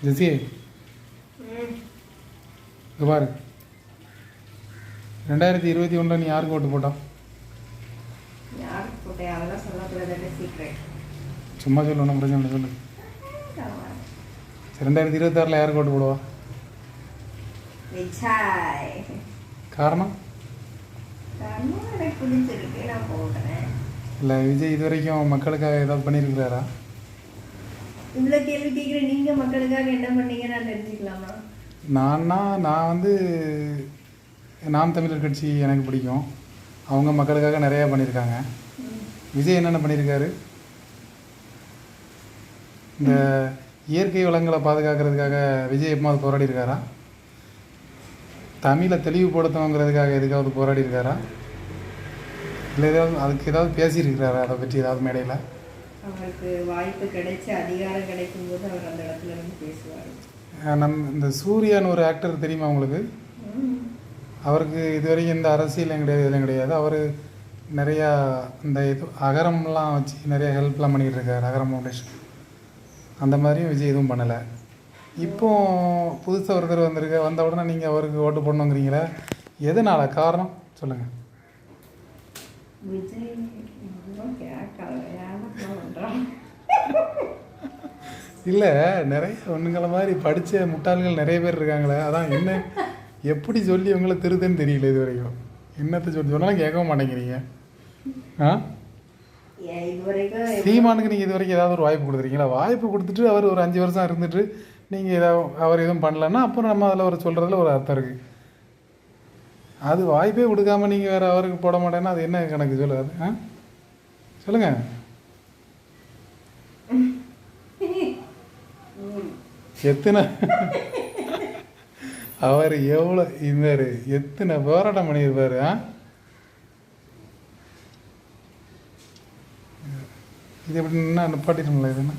ஜெசி இங்கே பாரு, 2021 நீ யாருக்கு ஓட்டு போட்டோம்? யாருக்கு போட்டேன் அதெல்லாம் சொல்லக்கூடாது, சீக்ரெட். சும்மா சொல்லு, ஒன்றும் பிரச்சனை இல்லை, சொல்லு. சரி, 2026 யாருக்கு ஓட்டு போடுவா? விஜய். காரணம்? காரணம் எனக்கு பிடிச்சிருக்கு, நான் போடுறேன். இல்லை, விஜய் இது வரைக்கும் மக்களுக்காக ஏதாவது பண்ணியிருக்கிறாரா? இவ்வளோ கேள்வி கேட்குறேன். நீங்கள் மக்களுக்காக என்ன பண்ணீங்க நான் தெரிஞ்சுக்கலாமா? நான் வந்து நாம் தமிழர் கட்சி எனக்கு பிடிக்கும். அவங்க மக்களுக்காக நிறையா பண்ணியிருக்காங்க. விஜய் என்னென்ன பண்ணியிருக்காரு? இந்த இயற்கை வளங்களை பாதுகாக்கிறதுக்காக விஜய் எப்போது போராடி இருக்காரா? தமிழை தெளிவுபடுத்தணுங்கிறதுக்காக எதுக்காவது போராடி இருக்காரா? இல்லை அதுக்கு ஏதாவது பேசியிருக்கிறாரா? அதை பற்றி ஏதாவது மேடையில்? அவருக்கு வாய்ப்பு கிடைச்சி அதிகாரம் கிடைக்கும் போது அவர் அந்த இடத்துல இருந்து பேசுவார். இந்த சூர்யான்னு ஒரு ஆக்டர் தெரியுமா உங்களுக்கு? அவருக்கு இதுவரைக்கும் இந்த அரசியலும் கிடையாது, இதெல்லாம் கிடையாது. அவர் நிறையா இந்த இது அகரம்லாம் வச்சு நிறைய ஹெல்ப்லாம் பண்ணிகிட்டு இருக்கார், அகரம் ஃபவுண்டேஷன். அந்த மாதிரியும் விஜய் எதுவும் பண்ணலை. இப்போ புதுசாக ஒருத்தர் வந்த உடனே நீங்கள் அவருக்கு ஓட்டு போடணுங்கிறீங்களே, எதனால்? காரணம் சொல்லுங்கள். விஜய் இல்லை, நிறைய ஒன்றுங்கள மாதிரி படித்த முட்டாள்கள் நிறைய பேர் இருக்காங்களே, அதான் என்ன எப்படி சொல்லி உங்களை திருதுன்னு தெரியல இது வரைக்கும். என்னத்தை சொன்னாலும் கேட்கவும் மாட்டேங்கிறீங்க. சீமானுக்கு நீங்கள் இது வரைக்கும் ஏதாவது ஒரு வாய்ப்பு கொடுத்துருக்கீங்களா? வாய்ப்பு கொடுத்துட்டு அவர் ஒரு 5 வருஷம் இருந்துட்டு நீங்கள் ஏதாவது அவர் எதுவும் பண்ணலன்னா அப்புறம் நம்ம அதில் ஒரு சொல்கிறதுல ஒரு அர்த்தம் இருக்குது. அது வாய்ப்பே கொடுக்காம நீங்கள் வேறு அவருக்கு போட மாட்டேன்னா அது என்ன கணக்கு சொல்லுது? சொல்லுங்கள். எத்தனை அவர் எவ்வளோ இருந்தார், எத்தனை போராட்டம் பண்ணியிருப்பார். இது எப்படின்னா நிப்பாட்டிட்டோம்ல இதுன்னா